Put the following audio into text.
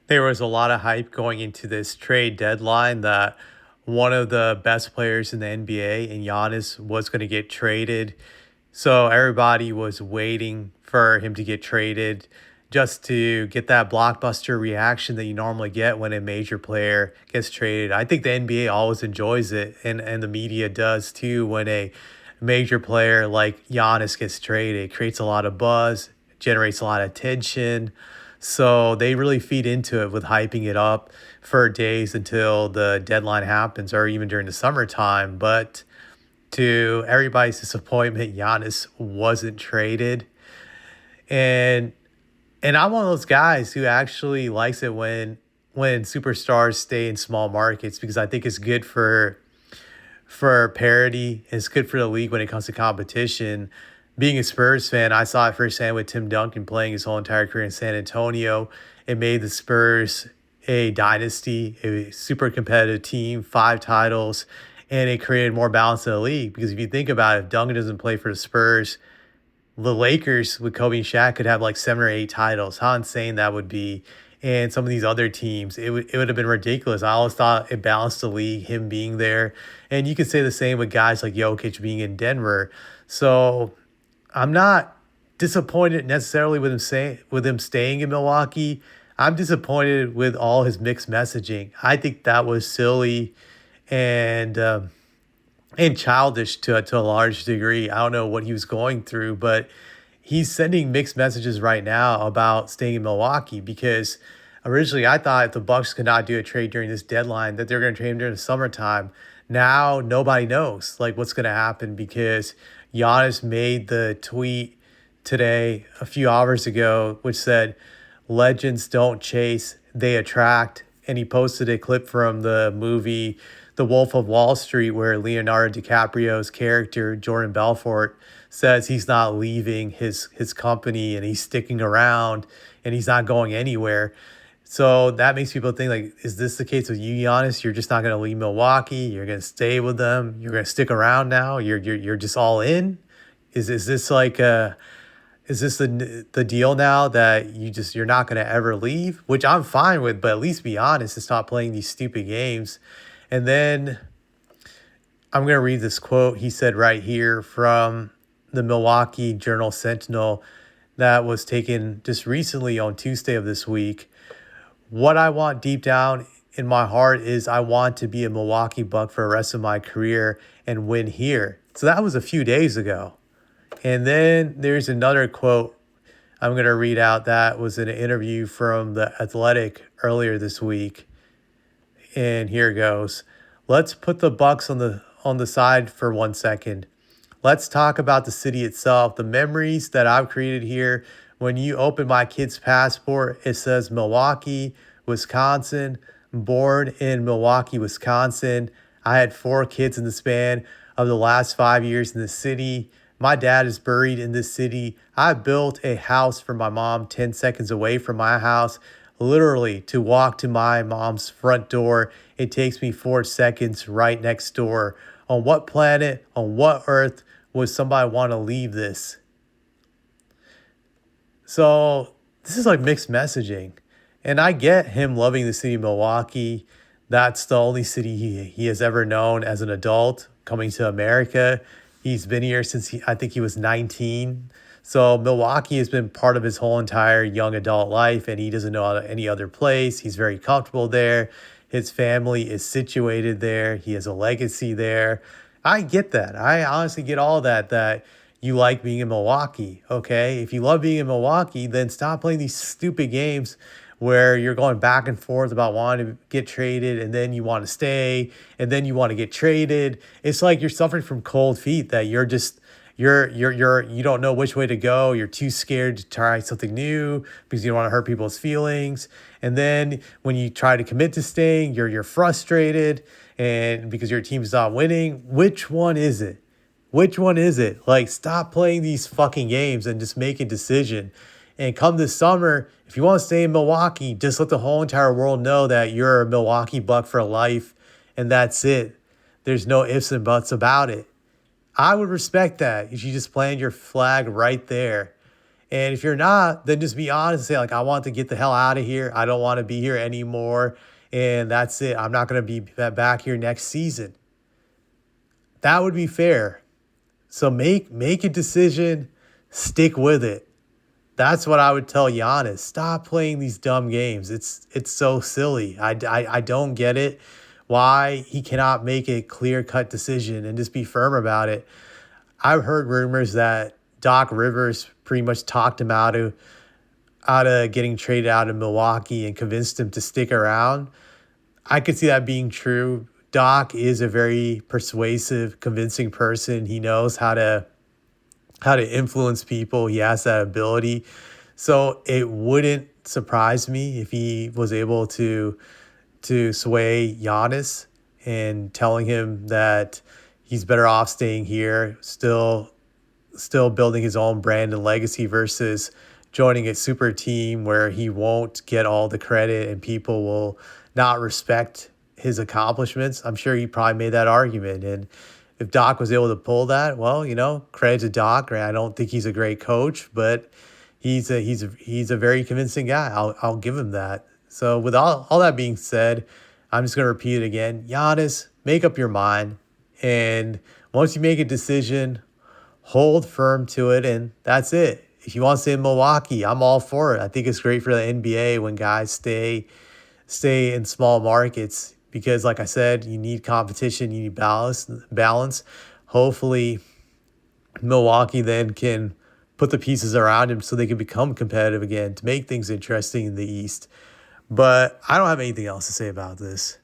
There was a lot of hype going into this trade deadline that one of the best players in the NBA and Giannis was going to get traded. So everybody was waiting for him to get traded just to get that blockbuster reaction that you normally get when a major player gets traded. I think the NBA always enjoys it, and the media does too when a major player like Giannis gets traded. It creates a lot of buzz, generates a lot of attention. So they really feed into it with hyping it up for days until the deadline happens or even during the summertime. But to everybody's disappointment, Giannis wasn't traded. And I'm one of those guys who actually likes it when superstars stay in small markets because I think it's good for parity. It's good for the league when it comes to competition. Being a Spurs fan, I saw it firsthand with Tim Duncan playing his whole entire career in San Antonio. It made the Spurs a dynasty, a super competitive team, 5 titles, and it created more balance in the league. Because if you think about it, if Duncan doesn't play for the Spurs, the Lakers with Kobe and Shaq could have like 7 or 8 titles. How insane that would be. And some of these other teams, it would have been ridiculous. I always thought it balanced the league, him being there. And you could say the same with guys like Jokic being in Denver. So I'm not disappointed necessarily with him staying in Milwaukee. I'm disappointed with all his mixed messaging. I think that was silly and and childish to a large degree. I don't know what he was going through, but he's sending mixed messages right now about staying in Milwaukee because originally I thought if the Bucks could not do a trade during this deadline that they're going to trade him during the summertime. Now nobody knows like what's going to happen because Giannis made the tweet today a few hours ago which said legends don't chase, they attract, and he posted a clip from the movie The Wolf of Wall Street where Leonardo DiCaprio's character Jordan Belfort says he's not leaving his company and he's sticking around and he's not going anywhere. So that makes people think like, is this the case with you, Giannis? You're just not going to leave Milwaukee. You're going to stay with them. You're going to stick around now. You're just all in. Is this like is this the deal now that you're not going to ever leave? Which I'm fine with, but at least be honest and stop playing these stupid games. And then I'm going to read this quote he said right here from the Milwaukee Journal Sentinel that was taken just recently on Tuesday of this week. What I want deep down in my heart is I want to be a Milwaukee Buck for the rest of my career and win here. So that was a few days ago. And then there's another quote I'm going to read out that was in an interview from The Athletic earlier this week. And here it goes. Let's put the Bucks on the side for 1 second. Let's talk about the city itself, the memories that I've created here. When you open my kid's passport, it says Milwaukee, Wisconsin, born in Milwaukee, Wisconsin. I had 4 kids in the span of the last 5 years in the city. My dad is buried in this city. I built a house for my mom 10 seconds away from my house. Literally, to walk to my mom's front door, it takes me 4 seconds right next door. On what planet, on what earth would somebody want to leave this? So this is like mixed messaging. And I get him loving the city of Milwaukee. That's the only city he has ever known as an adult coming to America. He's been here since I think he was 19. So Milwaukee has been part of his whole entire young adult life, and he doesn't know any other place. He's very comfortable there. His family is situated there. He has a legacy there. I get that. I honestly get all that you like being in Milwaukee, okay? If you love being in Milwaukee, then stop playing these stupid games where you're going back and forth about wanting to get traded and then you want to stay and then you want to get traded. It's like you're suffering from cold feet that you don't know which way to go. You're too scared to try something new because you don't want to hurt people's feelings. And then when you try to commit to staying, you're frustrated and because your team's not winning. Which one is it? Which one is it? Like, stop playing these fucking games and just make a decision. And come this summer, if you want to stay in Milwaukee, just let the whole entire world know that you're a Milwaukee Buck for life, and that's it. There's no ifs and buts about it. I would respect that if you just planted your flag right there. And if you're not, then just be honest and say, like, I want to get the hell out of here. I don't want to be here anymore. And that's it. I'm not going to be back here next season. That would be fair. So make a decision, stick with it. That's what I would tell Giannis. Stop playing these dumb games. It's so silly. I don't get it. Why he cannot make a clear-cut decision and just be firm about it. I've heard rumors that Doc Rivers pretty much talked him out of getting traded out of Milwaukee and convinced him to stick around. I could see that being true. Doc is a very persuasive, convincing person. He knows how to influence people. He has that ability. So it wouldn't surprise me if he was able to sway Giannis and telling him that he's better off staying here, still building his own brand and legacy versus joining a super team where he won't get all the credit and people will not respect his accomplishments. I'm sure he probably made that argument. And if Doc was able to pull that, well, credit to Doc. Right? I don't think he's a great coach, but he's a very convincing guy. I'll give him that. So with all that being said, I'm just gonna repeat it again. Giannis, make up your mind. And once you make a decision, hold firm to it, and that's it. If you want to stay in Milwaukee, I'm all for it. I think it's great for the NBA when guys stay in small markets because, like I said, you need competition, you need balance. Hopefully, Milwaukee then can put the pieces around him so they can become competitive again to make things interesting in the East. But I don't have anything else to say about this.